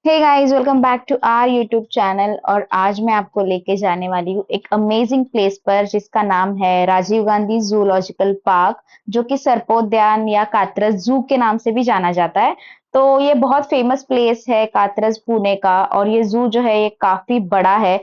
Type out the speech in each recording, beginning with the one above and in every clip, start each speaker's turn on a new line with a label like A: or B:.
A: Hey guys, welcome back to our YouTube channel. और आज मैं आपको लेके जाने वाली हूँ एक अमेजिंग प्लेस पर जिसका नाम है राजीव गांधी जूलॉजिकल पार्क, जो कि सर्पोद्यान या कात्रज जू के नाम से भी जाना जाता है। तो ये बहुत फेमस प्लेस है कात्रज पुणे का, और ये जू जो है ये काफी बड़ा है।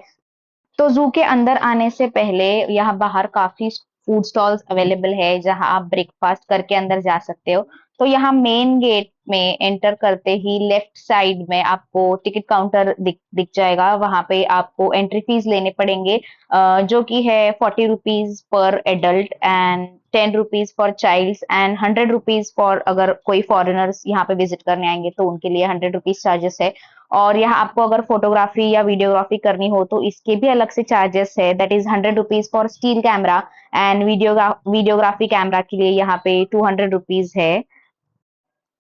A: तो जू के अंदर आने से पहले यहाँ बाहर काफी फूड स्टॉल्स अवेलेबल है जहाँ आप ब्रेकफास्ट करके अंदर जा सकते हो। तो यहाँ मेन गेट में एंटर करते ही लेफ्ट साइड में आपको टिकट काउंटर दिख जाएगा। वहां पे आपको एंट्री फीस लेने पड़ेंगे, जो कि है 40 रुपीज पर adult and 10 rupees for childs and 100 rupees for अगर कोई फॉरेनर्स यहाँ पे विजिट करने आएंगे तो उनके लिए 100 रुपीज चार्जेस है। और यहाँ आपको अगर फोटोग्राफी या वीडियोग्राफी करनी हो तो इसके भी अलग से चार्जेस है, that is 100 rupees for steel camera and videography camera के लिए यहाँ पे 200 रुपीज है।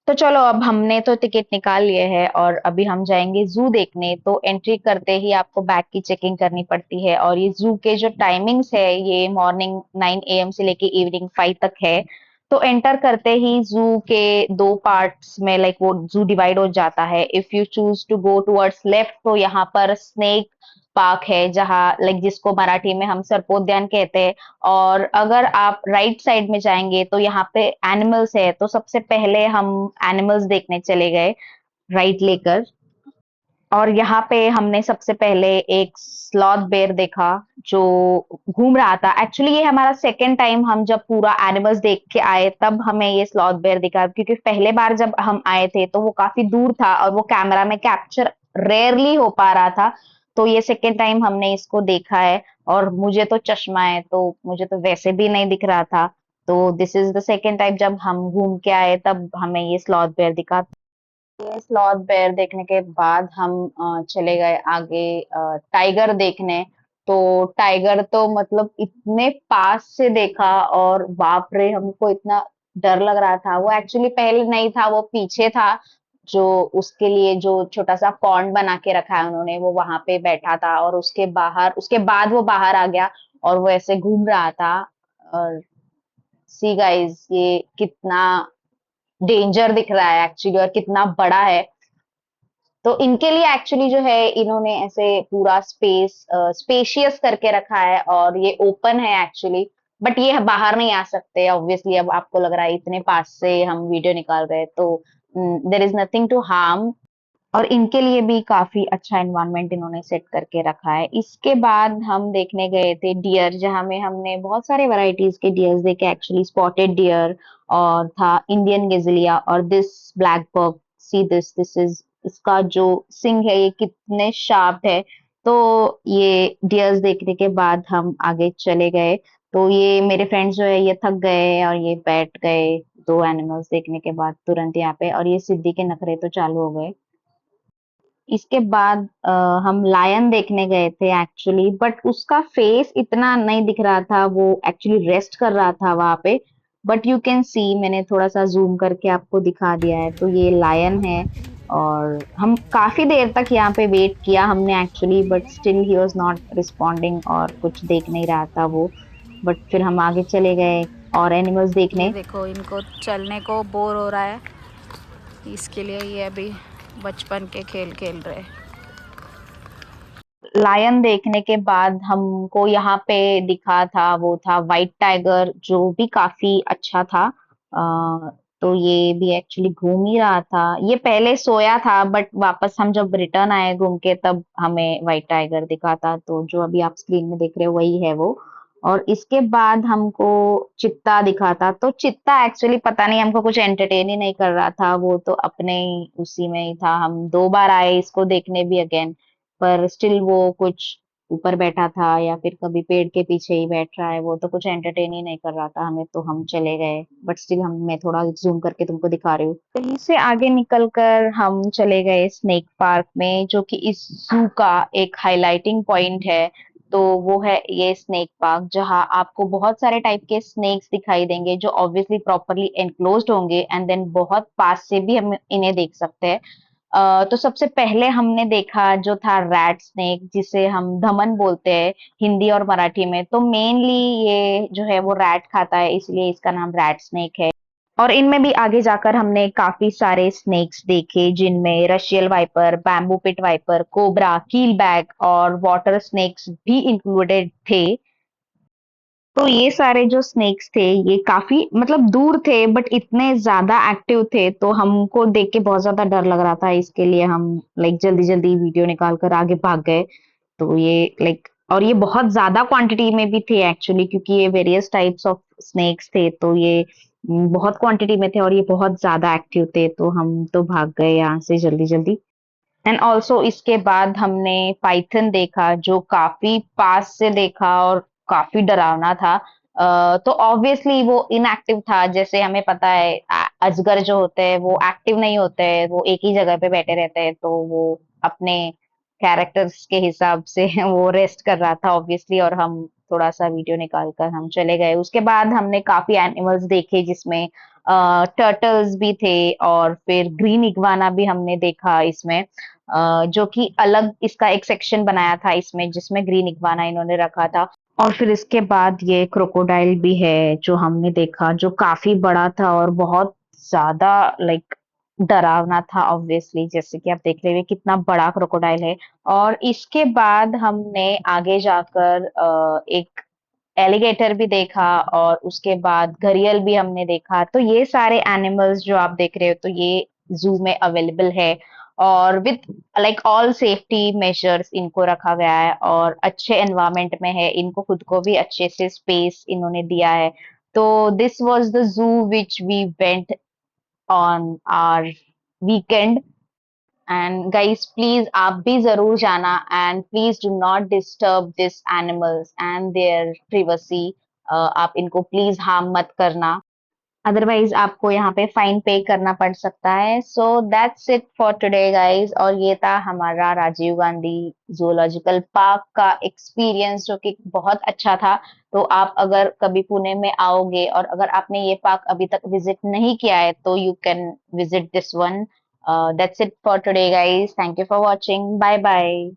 A: तो चलो, अब हमने तो टिकट निकाल लिए है और अभी हम जाएंगे जू देखने। तो एंट्री करते ही आपको बैग की चेकिंग करनी पड़ती है, और ये जू के जो टाइमिंग्स है ये मॉर्निंग 9 AM से लेके इवनिंग 5 तक है। तो एंटर करते ही जू के दो पार्ट्स में लाइक वो जू डिवाइड हो जाता है। If you choose to go towards left तो यहाँ पर स्नेक पार्क है, जहाँ लाइक जिसको मराठी में हम सर्पोद्यान कहते हैं। और अगर आप राइट साइड में जाएंगे तो यहाँ पे एनिमल्स है। तो सबसे पहले हम एनिमल्स देखने चले गए राइट लेकर, और यहाँ पे हमने सबसे पहले एक स्लॉथ बेयर देखा जो घूम रहा था। एक्चुअली ये हमारा सेकेंड टाइम, हम जब पूरा एनिमल्स देख के आए तब हमें ये स्लॉथ बेयर दिखा, क्योंकि पहले बार जब हम आए थे तो वो काफी दूर था और वो कैमरा में कैप्चर रेयरली हो पा रहा था। तो ये सेकेंड टाइम हमने इसको देखा है। और मुझे तो चश्मा है तो मुझे तो वैसे भी नहीं दिख रहा था। तो this is the second time जब हम घूम के आए तब हमें ये स्लॉथ बेयर दिखा। ये स्लॉथ बेयर देखने के बाद हम चले गए आगे टाइगर देखने। तो टाइगर तो मतलब इतने पास से देखा, और बाप रे, हमको इतना डर लग रहा था। वो एक्चुअली पहले नहीं था, वो पीछे था। जो उसके लिए जो छोटा सा पॉन्ड बना के रखा है उन्होंने, वो वहां पे बैठा था, और उसके बाद वो बाहर आ गया और वो ऐसे घूम रहा था। और सी गाइस, ये कितना डेंजर दिख रहा है एक्चुअली, और कितना बड़ा है। तो इनके लिए एक्चुअली जो है इन्होंने ऐसे पूरा स्पेशियस करके रखा है, और ये ओपन है एक्चुअली। बट ये बाहर नहीं आ सकते ऑब्वियसली। अब आपको लग रहा है इतने पास से हम वीडियो निकाल रहे हैं, तो there is nothing to harm. और इनके लिए भी काफी अच्छा एनवायरनमेंट इन्होंने सेट करके रखा है। इसके बाद हम देखने गए थे डियर, जहाँ में हमने बहुत सारे वैरायटीज के डियर्स देखे। एक्चुअली स्पॉटेड डियर, और था इंडियन गेजिलिया, और this blackbuck. See this is, इसका जो सिंग है ये कितने शार्प है। तो ये डियर्स देखने के बाद हम आगे चले गए। तो ये मेरे फ्रेंड्स जो है ये थक गए और ये बैठ गए दो एनिमल्स देखने के बाद तुरंत यहाँ पे, और ये सिद्धि के नखरे तो चालू हो गए। इसके बाद हम लायन देखने गए थे एक्चुअली, बट उसका फेस इतना नहीं दिख रहा था, वो एक्चुअली रेस्ट कर रहा था वहां पे। बट यू कैन सी, मैंने थोड़ा सा जूम करके आपको दिखा दिया है। तो ये लायन है, और हम काफी देर तक यहाँ पे वेट किया हमने actually, but still he was not responding और कुछ देख नहीं रहा था वो। बट फिर हम आगे चले गए और एनिमल्स
B: ये
A: देखने।
B: देखो, इनको चलने को बोर हो रहा है, इसके लिए ये अभी बचपन के खेल खेल रहे हैं।
A: लायन देखने के बाद हमको यहाँ पे दिखा था, वो था व्हाइट टाइगर, जो भी काफी अच्छा था। तो ये भी एक्चुअली घूम ही रहा था। ये पहले सोया था, बट वापस हम जब रिटर्न आए घूम के तब हमें व्हाइट टाइगर दिखा था। तो जो अभी आप स्क्रीन में देख रहे हो वही है वो। और इसके बाद हमको चित्ता दिखा था। तो चित्ता एक्चुअली पता नहीं, हमको कुछ एंटरटेन ही नहीं कर रहा था, वो तो अपने ही उसी में ही था। हम दो बार आए इसको देखने भी अगेन, पर स्टिल वो कुछ ऊपर बैठा था या फिर कभी पेड़ के पीछे ही बैठ रहा है, वो तो कुछ एंटरटेन ही नहीं कर रहा था हमें। तो हम चले गए, बट स्टिल हम, मैं थोड़ा जूम करके तुमको दिखा रही हूँ। कहीं से आगे निकलकर हम चले गए स्नेक पार्क में, जो कि इस जू का एक हाइलाइटिंग पॉइंट है। तो वो है ये स्नेक पार्क, जहाँ आपको बहुत सारे टाइप के स्नेक्स दिखाई देंगे जो ऑब्वियसली प्रॉपरली एनक्लोज्ड होंगे, एंड देन बहुत पास से भी हम इन्हें देख सकते हैं। तो सबसे पहले हमने देखा जो था रैट स्नेक, जिसे हम धमन बोलते हैं हिंदी और मराठी में। तो मेनली ये जो है वो रैट खाता है, इसलिए इसका नाम रैट स्नेक है। और इनमें भी आगे जाकर हमने काफी सारे स्नेक्स देखे जिनमें Russell viper, bamboo pit viper, cobra, keelback और वाटर स्नेक्स भी इंक्लूडेड थे। तो ये सारे जो स्नेक्स थे ये काफी मतलब दूर थे बट इतने ज्यादा एक्टिव थे तो हमको देख के बहुत ज्यादा डर लग रहा था। इसके लिए हम लाइक जल्दी जल्दी वीडियो निकाल कर आगे भाग गए। तो ये लाइक और ये बहुत ज्यादा क्वांटिटी में भी थे एक्चुअली, क्योंकि ये वेरियस टाइप्स ऑफ स्नेक्स थे तो ये बहुत क्वांटिटी में थे और ये बहुत ज्यादा एक्टिव थे तो हम तो भाग गए यहाँ से जल्दी जल्दी। एंड ऑल्सो इसके बाद हमने पाइथन देखा जो काफी पास से देखा और काफी डरावना था। तो ऑब्वियसली वो इनएक्टिव था। जैसे हमें पता है अजगर जो होते हैं वो एक्टिव नहीं होते हैं, वो एक ही जगह पे बैठे रहते हैं, तो वो अपने कैरेक्टर्स के हिसाब से वो रेस्ट कर रहा था ऑब्वियसली। और हम थोड़ा सा वीडियो निकाल कर हम चले गए। उसके बाद हमने काफी एनिमल्स देखे जिसमें टर्टल्स भी थे और फिर ग्रीन इग्वाना भी हमने देखा इसमें, जो कि अलग इसका एक सेक्शन बनाया था इसमें जिसमें ग्रीन इग्वाना इन्होंने रखा था। और फिर इसके बाद ये क्रोकोडाइल भी है जो हमने देखा, जो काफी बड़ा था और बहुत ज्यादा लाइक डरावना था ऑब्वियसली। जैसे कि आप देख रहे हैं कितना बड़ा क्रोकोडाइल है। और इसके बाद हमने आगे जाकर एक एलिगेटर भी देखा और उसके बाद घड़ियाल भी हमने देखा। तो ये सारे एनिमल्स जो आप देख रहे हो तो ये जू में अवेलेबल है और with like all safety measures इनको रखा गया है और अच्छे एनवायरनमेंट में है। इनको खुद को भी अच्छे से स्पेस इन्होंने दिया है। तो this was the zoo which we went on our weekend. And guys please आप भी जरूर जाना and please do not disturb this animals and their privacy. आप इनको प्लीज हार्म मत करना, अदरवाइज आपको यहाँ पे फाइन पे करना पड़ सकता है। So that's it for today guys. और ये था हमारा राजीव गांधी जूलॉजिकल पार्क का एक्सपीरियंस जो कि बहुत अच्छा था। तो आप अगर कभी पुणे में आओगे और अगर आपने ये पार्क अभी तक विजिट नहीं किया है तो you can visit this one. That's it for today guys, thank you for watching, bye bye.